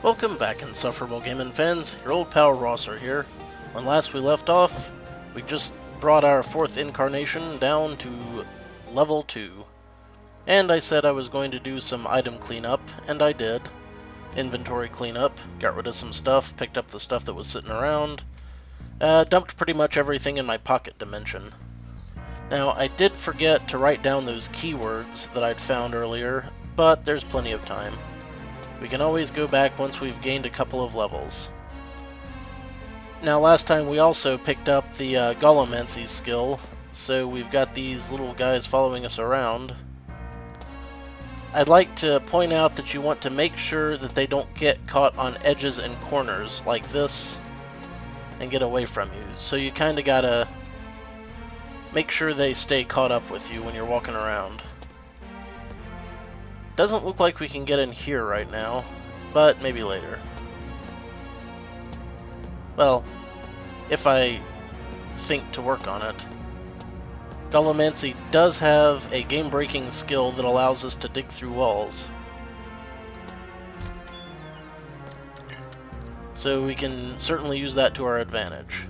Welcome back, Insufferable gaming fans. Your old pal SirRosser here. When last we left off, we just brought our 4th incarnation down to level 2. And I said I was going to do some item cleanup, and I did. Inventory cleanup, got rid of some stuff, picked up the stuff that was sitting around, dumped pretty much everything in my pocket dimension. Now, I did forget to write down those keywords that I'd found earlier, but there's plenty of time. We can always go back once we've gained a couple of levels. Now, last time we also picked up the Golemancy skill, so we've got these little guys following us around. I'd like to point out that you want to make sure that they don't get caught on edges and corners like this and get away from you. So you kind of gotta make sure they stay caught up with you when you're walking around. Doesn't look like we can get in here right now, but maybe later. Well, if I think to work on it. Golemancy does have a game-breaking skill that allows us to dig through walls. So we can certainly use that to our advantage.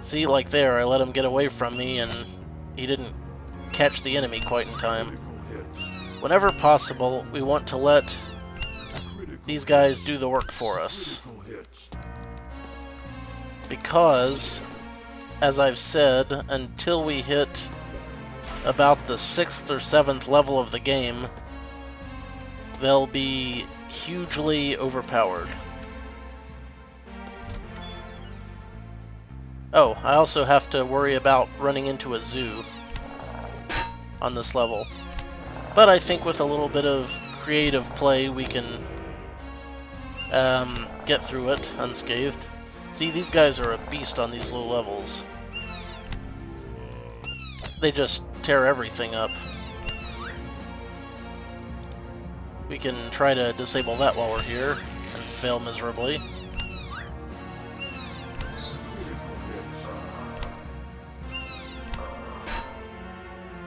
See, like there, I let him get away from me and he didn't catch the enemy quite in time. Whenever possible, we want to let these guys do the work for us. Because, as I've said, until we hit about the 6th or 7th level of the game, they'll be hugely overpowered. Oh, I also have to worry about running into a zoo on this level. But I think with a little bit of creative play we can get through it unscathed. See, these guys are a beast on these low levels. They just tear everything up. We can try to disable that while we're here and fail miserably.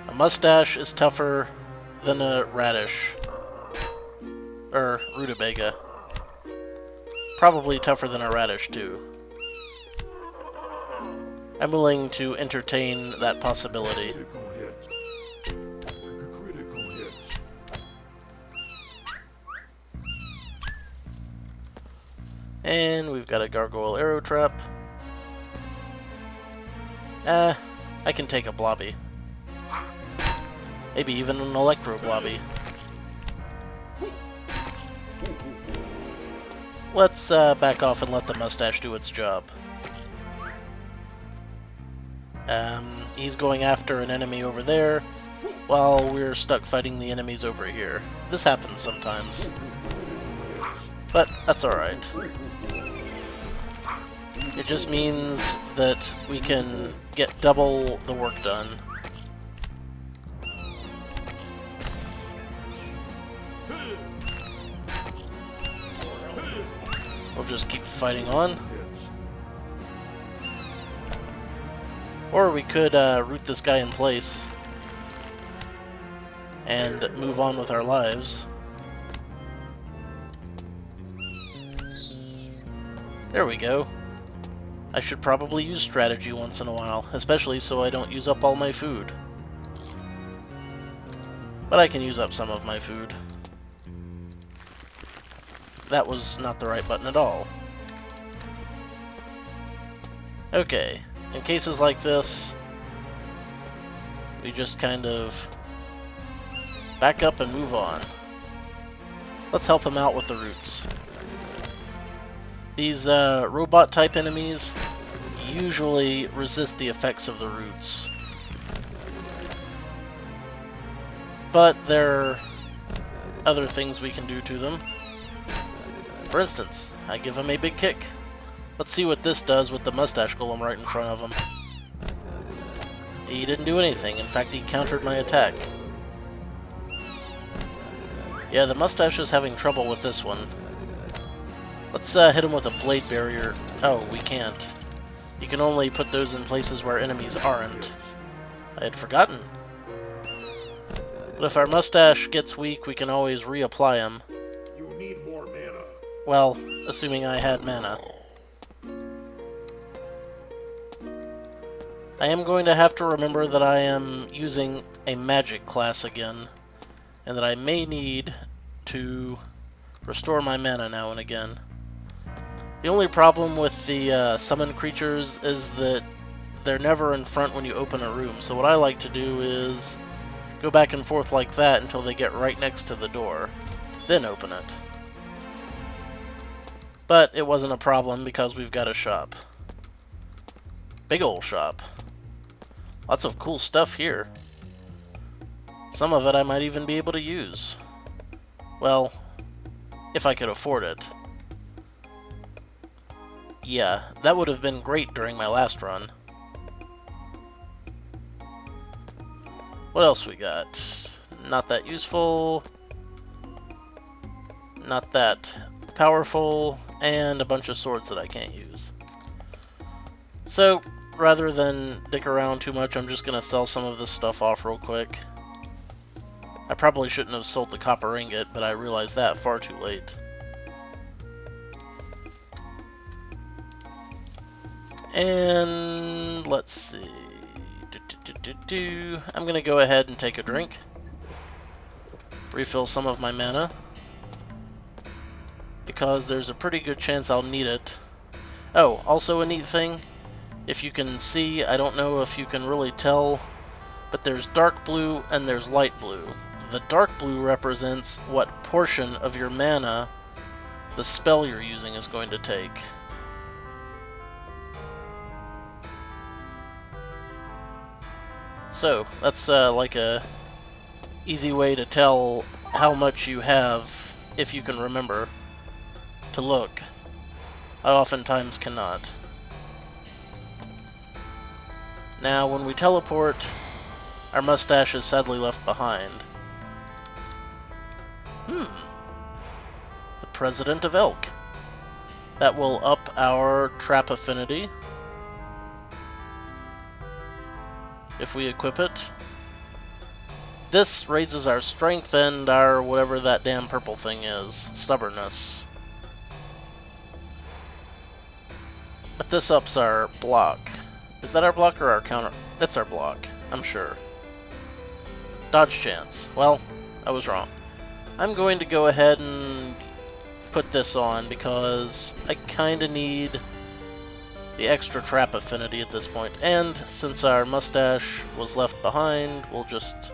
A mustache is tougher than a radish. Or rutabaga. Probably tougher than a radish, too. I'm willing to entertain that possibility. And we've got a gargoyle arrow trap. I can take a blobby. Maybe even an electro blobby. Let's back off and let the mustache do its job. He's going after an enemy over there, while we're stuck fighting the enemies over here. This happens sometimes. But that's alright. It just means that we can get double the work done. We'll just keep fighting on. Or we could root this guy in place and move on with our lives. There we go. I should probably use strategy once in a while, especially so I don't use up all my food. But I can use up some of my food. That was not the right button at all. Okay, in cases like this, we just kind of back up and move on. Let's help him out with the roots. These robot-type enemies usually resist the effects of the roots. But there are other things we can do to them. For instance, I give him a big kick. Let's see what this does with the mustache golem right in front of him. He didn't do anything. In fact, he countered my attack. Yeah, the mustache is having trouble with this one. Let's hit him with a blade barrier. Oh, we can't. You can only put those in places where enemies aren't. I had forgotten. But if our mustache gets weak, we can always reapply him. You need more mana. Well, assuming I had mana. I am going to have to remember that I am using a magic class again, and that I may need to restore my mana now and again. The only problem with the summon creatures is that they're never in front when you open a room, so what I like to do is go back and forth like that until they get right next to the door, then open it. But it wasn't a problem because we've got a shop. Big ol' shop. Lots of cool stuff here. Some of it I might even be able to use. Well, if I could afford it. Yeah, that would have been great during my last run. What else we got? Not that useful. Not that powerful. And a bunch of swords that I can't use. So, rather than dick around too much, I'm just going to sell some of this stuff off real quick. I probably shouldn't have sold the copper ingot, but I realized that far too late. And let's see. I'm going to go ahead and take a drink. Refill some of my mana. Because there's a pretty good chance I'll need it. Oh, also a neat thing. If you can see, I don't know if you can really tell, but there's dark blue and there's light blue. The dark blue represents what portion of your mana the spell you're using is going to take. So, that's like a easy way to tell how much you have, if you can remember to look. I oftentimes cannot. Now, when we teleport, our mustache is sadly left behind. The President of Elk. That will up our trap affinity if we equip it. This raises our strength and our whatever that damn purple thing is, stubbornness. But this ups our block. Is that our block or our counter? That's our block, I'm sure. Dodge chance. Well, I was wrong. I'm going to go ahead and put this on because I kinda need the extra trap affinity at this point. And since our mustache was left behind, we'll just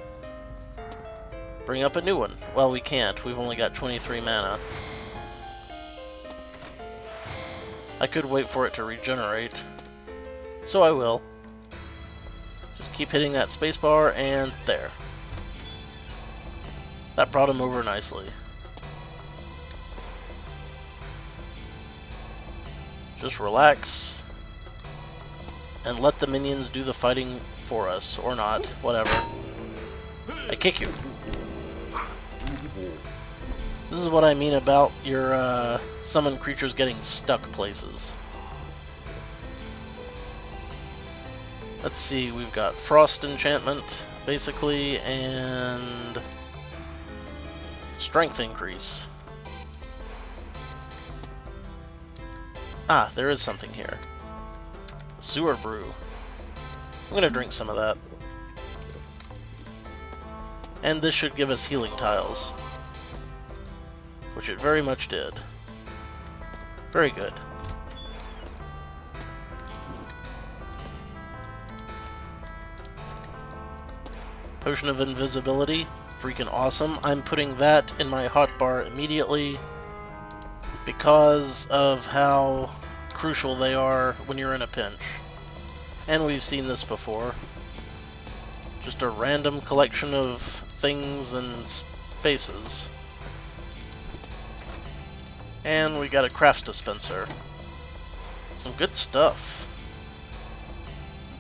bring up a new one. Well, we can't. We've only got 23 mana. I could wait for it to regenerate. So I will. Just keep hitting that spacebar, and there. That brought him over nicely. Just relax. And let the minions do the fighting for us. Or not. Whatever. I kick you. This is what I mean about your summon creatures getting stuck places. Let's see, we've got Frost Enchantment, basically, and Strength Increase. Ah, there is something here. Sewer Brew. I'm gonna drink some of that. And this should give us healing tiles. Which it very much did. Very good. Potion of Invisibility, freaking awesome. I'm putting that in my hotbar immediately because of how crucial they are when you're in a pinch. And we've seen this before. Just a random collection of things and spaces. And we got a crafts dispenser. Some good stuff.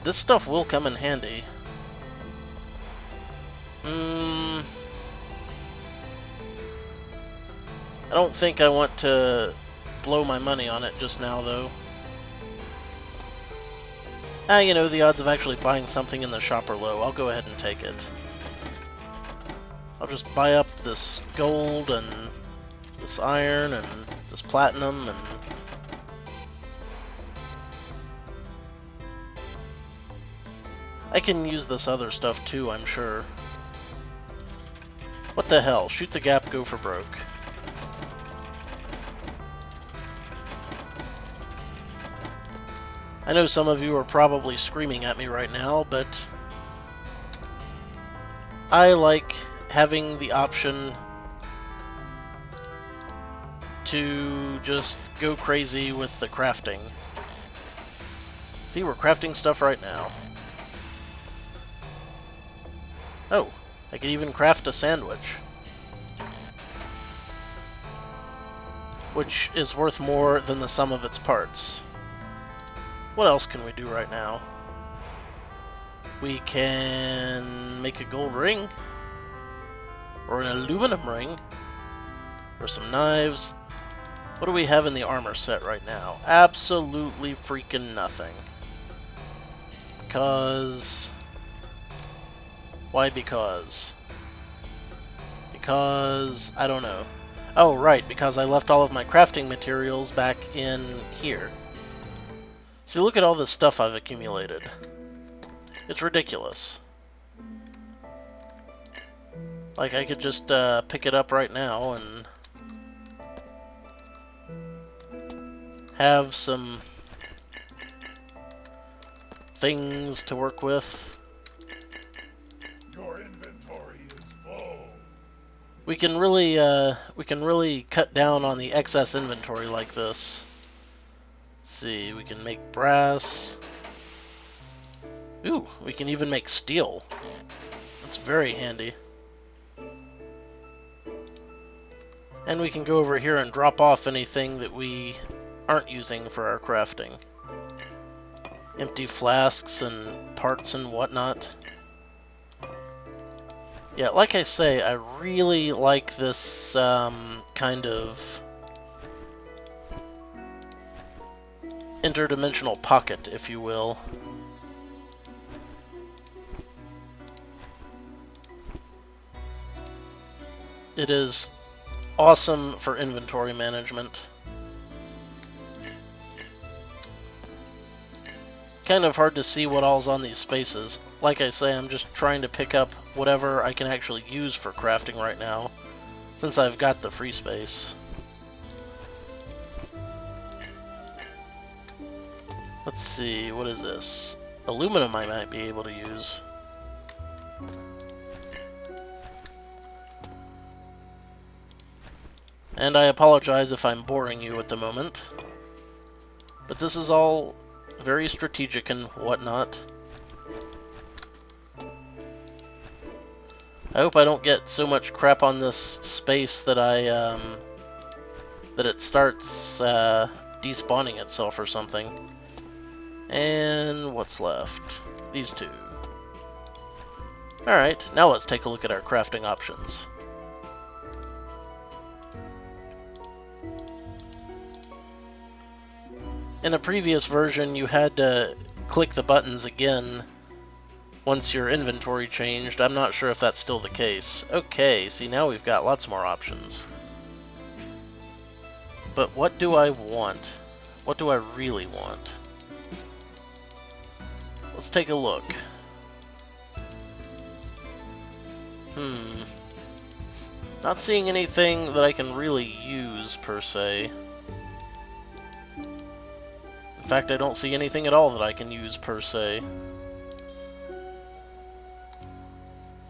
This stuff will come in handy. I don't think I want to blow my money on it just now, though. You know, the odds of actually buying something in the shop are low. I'll go ahead and take it. I'll just buy up this gold and this iron and this platinum and... I can use this other stuff too, I'm sure. What the hell? Shoot the gap, go for broke. I know some of you are probably screaming at me right now, but I like having the option to just go crazy with the crafting. See, we're crafting stuff right now. Oh, I could even craft a sandwich, which is worth more than the sum of its parts. What else can we do right now? We can make a gold ring, or an aluminum ring, or some knives. What do we have in the armor set right now? Absolutely freaking nothing. Because... Why because? Because... I don't know. Oh, right, because I left all of my crafting materials back in here. See, look at all this stuff I've accumulated. It's ridiculous. Like, I could just pick it up right now and have some things to work with. Your inventory is full. We can really cut down on the excess inventory like this. Let's see, we can make brass. Ooh, we can even make steel. That's very handy. And we can go over here and drop off anything that we aren't using for our crafting. Empty flasks and parts and whatnot. Yeah, like I say, I really like this kind of interdimensional pocket, if you will. It is awesome for inventory management. Kind of hard to see what all's on these spaces. Like I say, I'm just trying to pick up whatever I can actually use for crafting right now, since I've got the free space. Let's see, what is this? Aluminum I might be able to use. And I apologize if I'm boring you at the moment, but this is all very strategic and whatnot. I hope I don't get so much crap on this space that that it starts despawning itself or something. And what's left? These two. Alright, now let's take a look at our crafting options. In a previous version, you had to click the buttons again once your inventory changed. I'm not sure if that's still the case. Okay, see, now we've got lots more options. But what do I want? What do I really want? Let's take a look. Not seeing anything that I can really use, per se. In fact, I don't see anything at all that I can use, per se.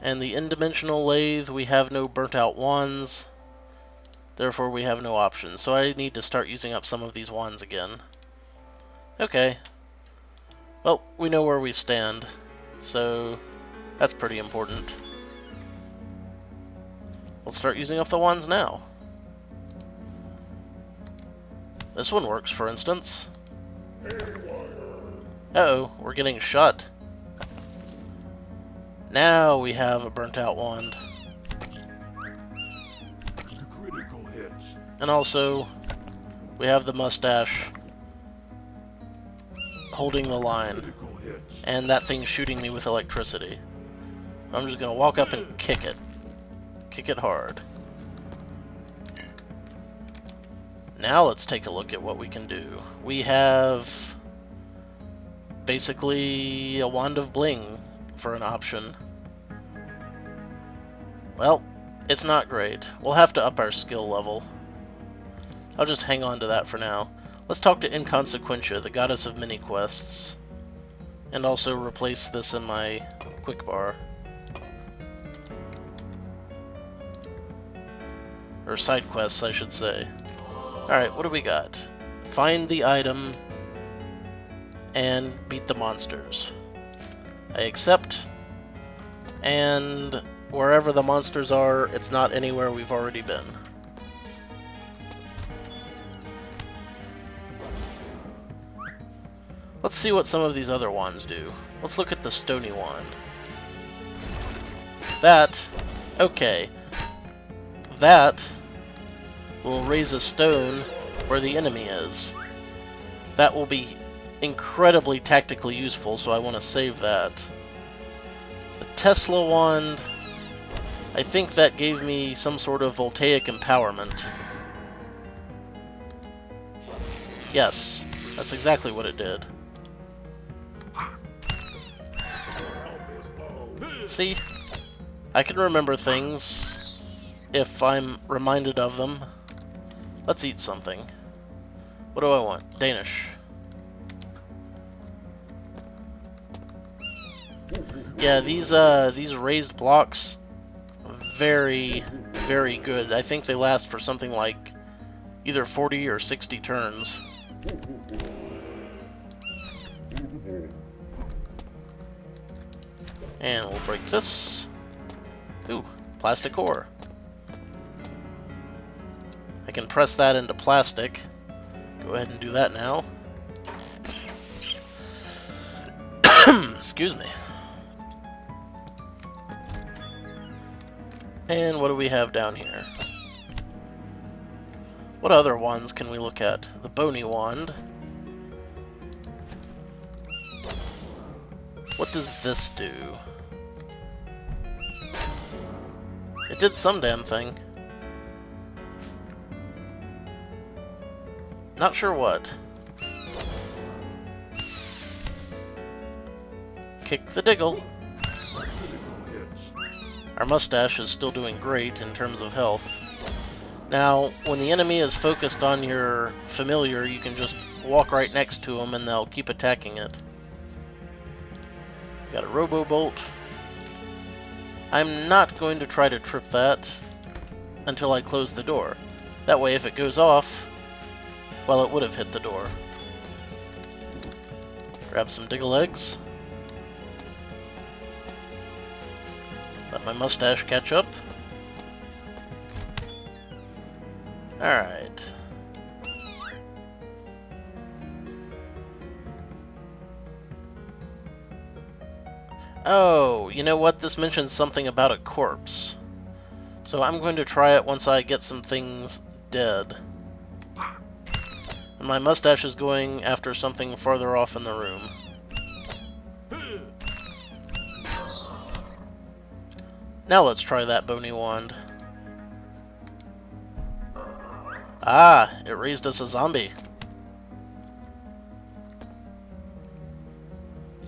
And the n-dimensional lathe, we have no burnt-out wands. Therefore, we have no options. So I need to start using up some of these wands again. Okay. Well, we know where we stand. So, that's pretty important. Let's start using up the wands now. This one works, for instance. Uh-oh, we're getting shot. Now we have a burnt-out wand. Critical hit. And also, we have the mustache holding the line. Critical hit. And that thing's shooting me with electricity. I'm just gonna walk up and kick it. Kick it hard. Now let's take a look at what we can do. We have basically a Wand of Bling for an option. Well, it's not great. We'll have to up our skill level. I'll just hang on to that for now. Let's talk to Inconsequentia, the goddess of mini-quests. And also replace this in my quick bar. Or side quests, I should say. Alright, what do we got? Find the item and beat the monsters. I accept. And wherever the monsters are, it's not anywhere we've already been. Let's see what some of these other wands do. Let's look at the Stony Wand. That, okay. That will raise a stone where the enemy is. That will be incredibly tactically useful, so I want to save that. The Tesla Wand, I think that gave me some sort of voltaic empowerment. Yes, that's exactly what it did. See? I can remember things if I'm reminded of them. Let's eat something. What do I want? Danish. Yeah, these raised blocks, very, very good. I think they last for something like either 40 or 60 turns. And we'll break this. Ooh, plastic ore. I can press that into plastic. Go ahead and do that now. Excuse me. And what do we have down here? What other wands can we look at? The Bony Wand. What does this do? It did some damn thing. Not sure what. Kick the diggle. Our mustache is still doing great in terms of health. Now, when the enemy is focused on your familiar, you can just walk right next to them and they'll keep attacking it. Got a Robo-Bolt. I'm not going to try to trip that until I close the door. That way, if it goes off, well, it would have hit the door. Grab some Diggle Eggs. Let my mustache catch up. Alright. Oh, you know what? This mentions something about a corpse. So I'm going to try it once I get some things dead. And my mustache is going after something farther off in the room. Now let's try that Bony Wand. Ah, it raised us a zombie.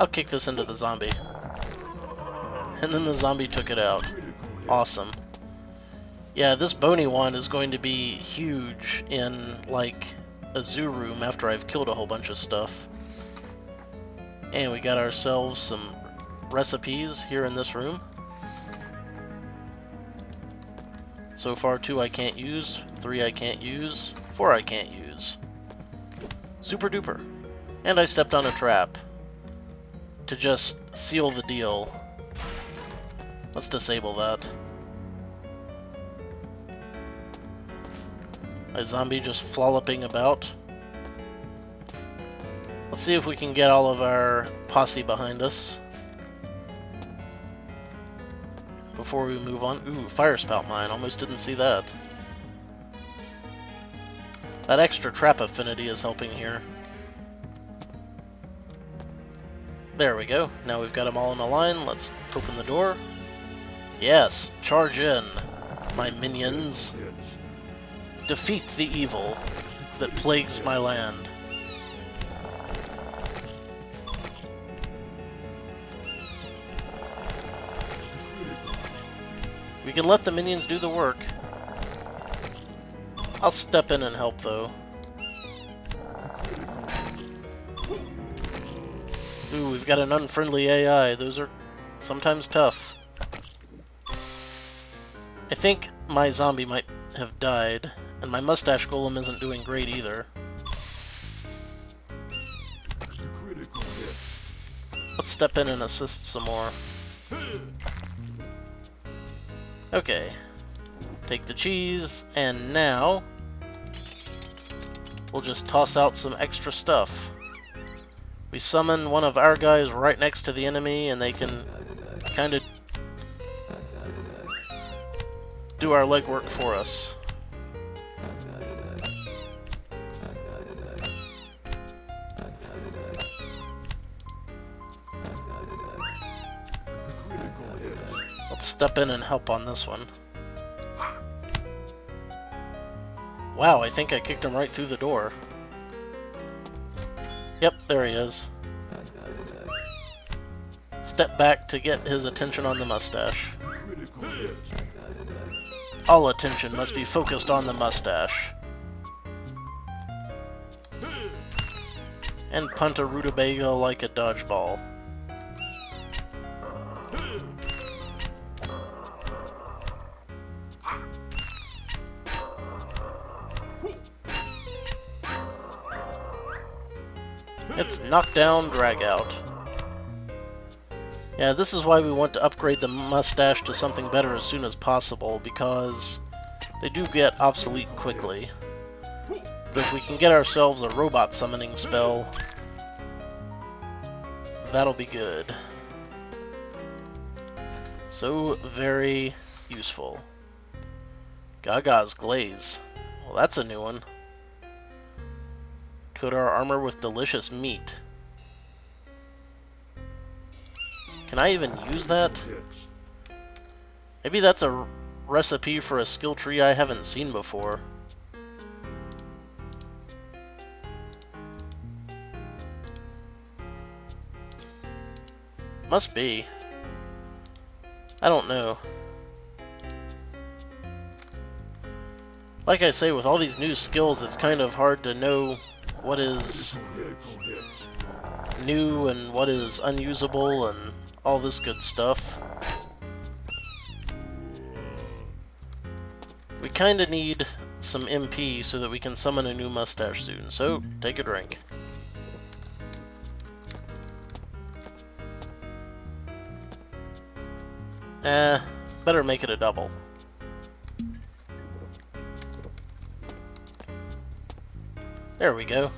I'll kick this into the zombie. And then the zombie took it out. Awesome. Yeah, this Bony Wand is going to be huge in, like, a zoo room after I've killed a whole bunch of stuff. And we got ourselves some recipes here in this room. So far, 2 I can't use, 3 I can't use, 4 I can't use. Super duper. And I stepped on a trap to just seal the deal. Let's disable that. My zombie just flolloping about. Let's see if we can get all of our posse behind us before we move on. Ooh, fire spout mine. Almost didn't see that. That extra trap affinity is helping here. There we go. Now we've got them all in a line. Let's open the door. Yes, charge in. my minions. Hit. Defeat the evil that plagues my land. We can let the minions do the work. I'll step in and help, though. Ooh, we've got an unfriendly AI. Those are sometimes tough. I think my zombie might have died, and my mustache golem isn't doing great either. Critical hit. Let's step in and assist some more. Okay. Take the cheese, and now we'll just toss out some extra stuff. We summon one of our guys right next to the enemy, and they can kind of do our legwork for us. Critical hit. Let's step in and help on this one. Wow, I think I kicked him right through the door. Yep, there he is. Step back to get his attention on the mustache. Critical hit. All attention must be focused on the mustache. And punt a rutabaga like a dodgeball. It's knockdown, drag out. Yeah, this is why we want to upgrade the mustache to something better as soon as possible, because they do get obsolete quickly. But if we can get ourselves a robot summoning spell, that'll be good. So very useful. Gaga's Glaze. Well, that's a new one. Coat our armor with delicious meat. Can I even use that? Maybe that's a recipe for a skill tree I haven't seen before. Must be. I don't know. Like I say, with all these new skills, it's kind of hard to know what is new and what is unusable and all this good stuff. We kinda need some MP so that we can summon a new mustache soon, so take a drink. Better make it a double. There we go.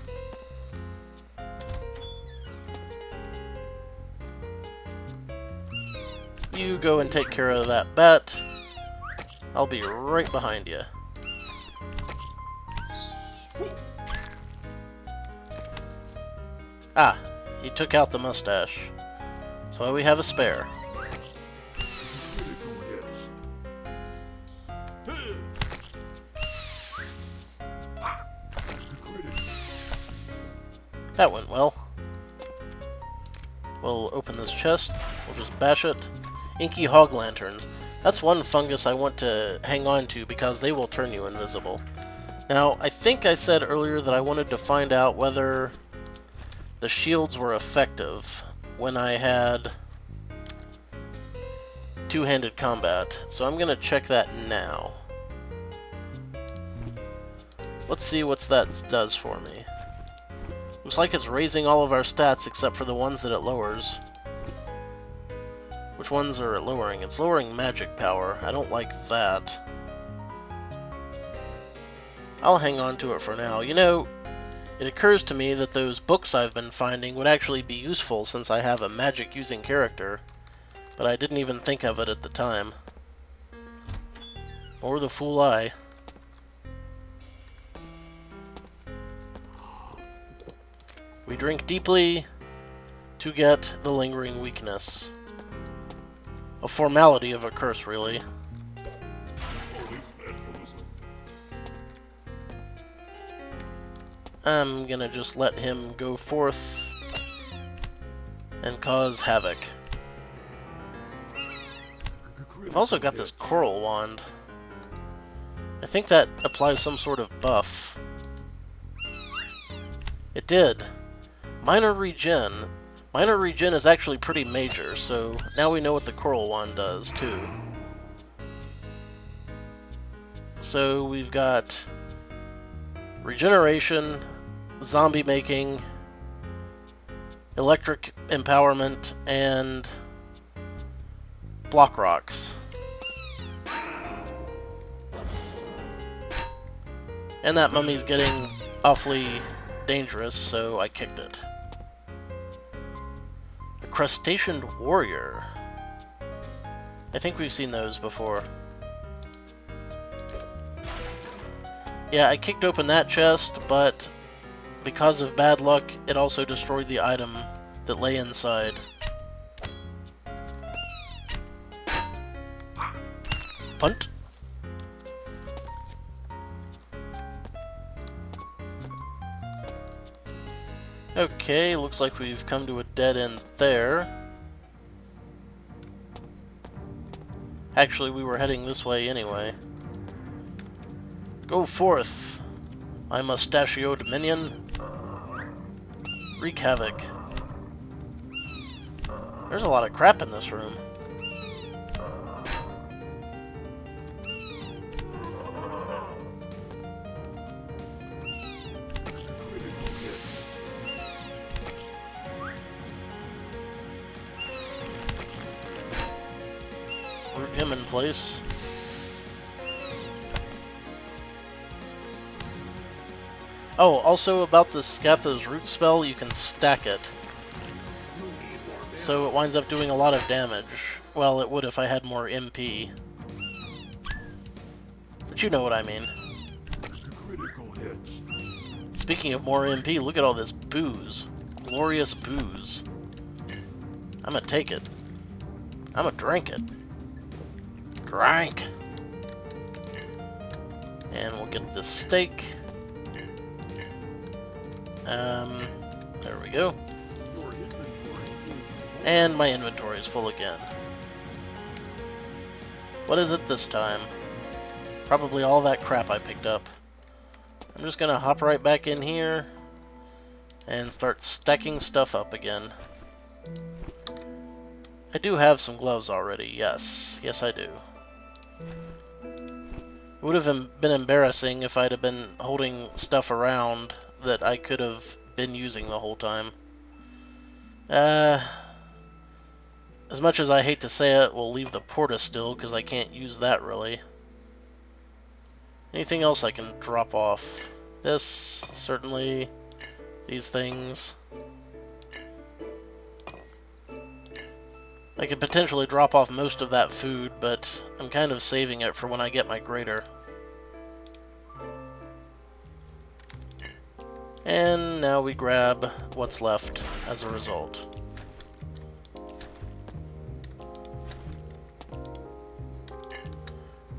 You go and take care of that bat. I'll be right behind you. Ah, he took out the mustache. So we have a spare. That went well. We'll open this chest. We'll just bash it. Inky hog lanterns. That's one fungus I want to hang on to because they will turn you invisible. Now, I think I said earlier that I wanted to find out whether the shields were effective when I had two-handed combat. So I'm going to check that now. Let's see what that does for me. Looks like it's raising all of our stats except for the ones that it lowers. Which ones are it lowering? It's lowering magic power. I don't like that. I'll hang on to it for now. You know, it occurs to me that those books I've been finding would actually be useful since I have a magic-using character. But I didn't even think of it at the time. Or the fool I. We drink deeply to get the lingering weakness. A formality of a curse, really. I'm gonna just let him go forth and cause havoc. I've also got this coral wand. I think that applies some sort of buff. It did. Minor regen. Minor regen is actually pretty major, so now we know what the coral wand does, too. So we've got regeneration, zombie making, electric empowerment, and block rocks. And that mummy's getting awfully dangerous, so I kicked it. A crustacean warrior. I think we've seen those before. Yeah, I kicked open that chest, but because of bad luck, it also destroyed the item that lay inside. Punt. Okay, looks like we've come to a dead end there. Actually, we were heading this way anyway. Go forth, my mustachioed minion. Wreak havoc. There's a lot of crap in this room. Root him in place. Oh, also about the Scatha's root spell, you can stack it. So it winds up doing a lot of damage. Well, it would if I had more MP. But you know what I mean. Speaking of more MP, look at all this booze. Glorious booze. I'm gonna take it. I'm gonna drink it. Drank! And we'll get this steak. There we go. And my inventory is full again. What is it this time? Probably all that crap I picked up. I'm just gonna hop right back in here and start stacking stuff up again. I do have some gloves already, yes. Yes, I do. It would have been embarrassing if I'd have been holding stuff around that I could have been using the whole time. As much as I hate to say it, we'll leave the porta still, because I can't use that really. Anything else I can drop off? This, certainly. These things. I could potentially drop off most of that food, but I'm kind of saving it for when I get my grater. And now we grab what's left as a result.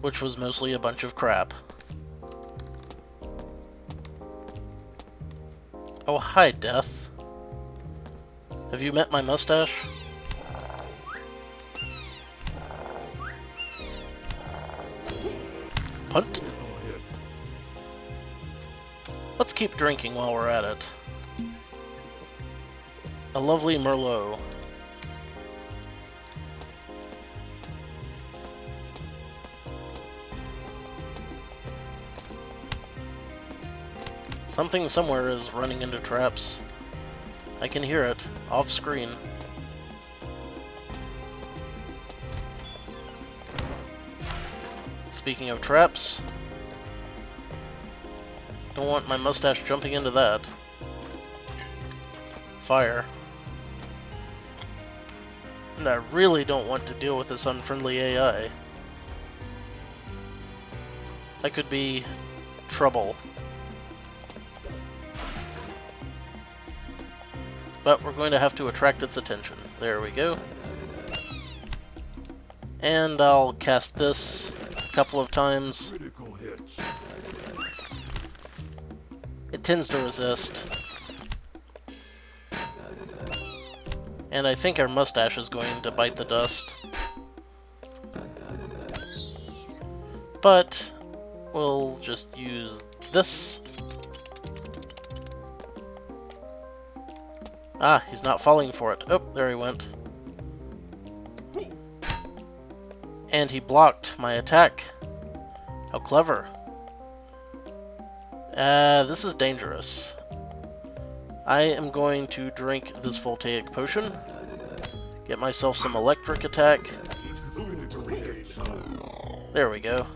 Which was mostly a bunch of crap. Oh, hi, Death. Have you met my mustache? Punt. Let's keep drinking while we're at it. A lovely Merlot. Something somewhere is running into traps. I can hear it, off screen. Speaking of traps, don't want my mustache jumping into that. Fire. And I really don't want to deal with this unfriendly AI. That could be trouble. But we're going to have to attract its attention. There we go. And I'll cast this, couple of times. Critical hits. It tends to resist. And I think our mustache is going to bite the dust. But we'll just use this. Ah, he's not falling for it. Oh, there he went. And he blocked my attack. How clever. This is dangerous. I am going to drink this voltaic potion. Get myself some electric attack. There we go.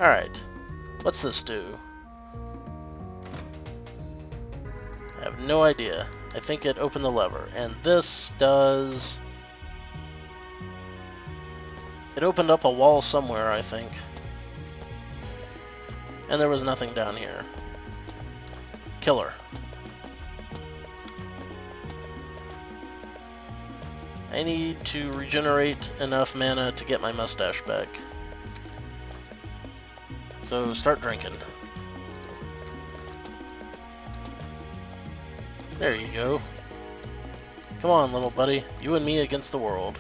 Alright. What's this do? I have no idea. I think it opened the lever. And this does... It opened up a wall somewhere, I think. And there was nothing down here. Killer. I need to regenerate enough mana to get my mustache back. So start drinking. There you go. Come on, little buddy. You and me against the world.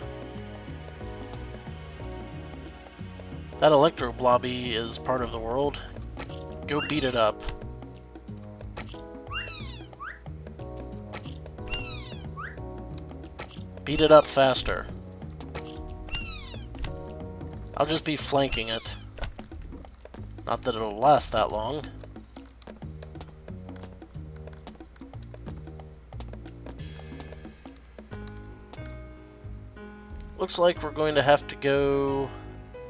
That electro blobby is part of the world. Go beat it up. Beat it up faster. I'll just be flanking it. Not that it'll last that long. Looks like we're going to have to go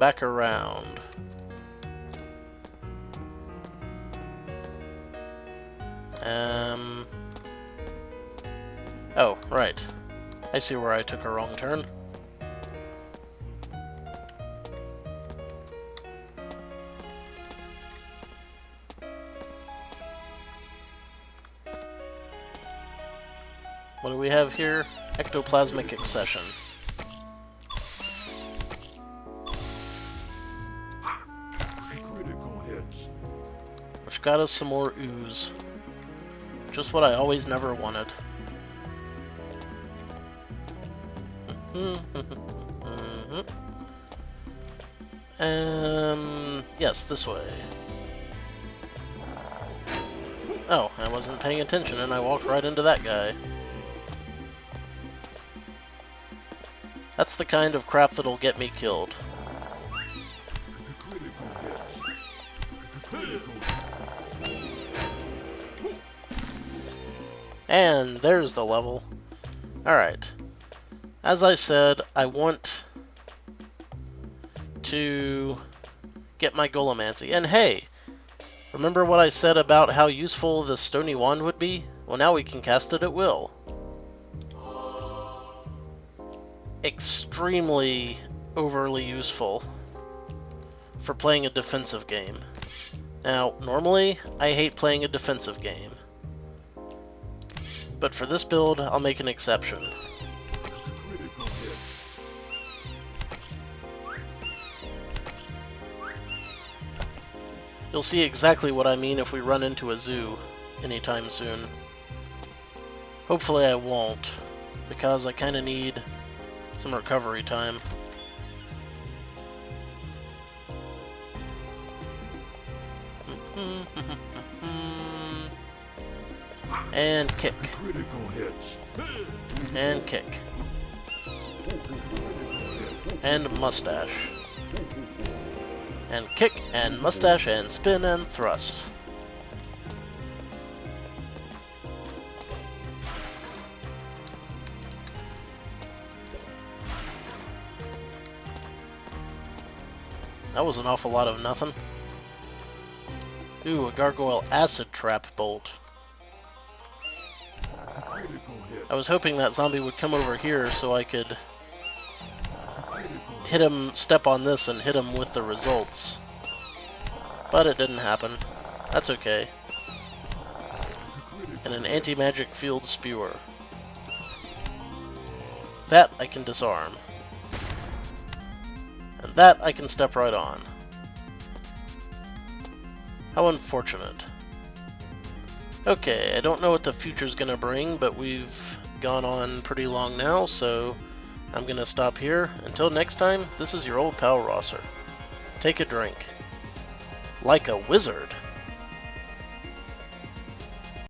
back around. Oh, right. I see where I took a wrong turn. What do we have here? Ectoplasmic accession. Critical hits. Which got us some more ooze. Just what I always never wanted. Yes, this way. Oh, I wasn't paying attention and I walked right into that guy. That's the kind of crap that'll get me killed. Critical hits. Critical. And there's the level. Alright. As I said, I want to get my Golemancy. And hey, remember what I said about how useful the Stony Wand would be? Well, now we can cast it at will. Extremely overly useful for playing a defensive game. Now, normally, I hate playing a defensive game. But for this build, I'll make an exception. Critical hits. You'll see exactly what I mean if we run into a zoo anytime soon. Hopefully I won't, because I kinda need some recovery time. And kick. Critical hits. And kick. And mustache. And kick, and mustache, and spin, and thrust. That was an awful lot of nothing. Ooh, a gargoyle acid trap bolt. Critical hits. I was hoping that zombie would come over here so I could hit him, step on this, and hit him with the results. But it didn't happen. That's okay. And an anti-magic field spewer. That I can disarm. And that I can step right on. How unfortunate. Okay, I don't know what the future's gonna bring, but we've gone on pretty long now, so I'm gonna stop here. Until next time, this is your old pal Rosser. Take a drink. Like a wizard.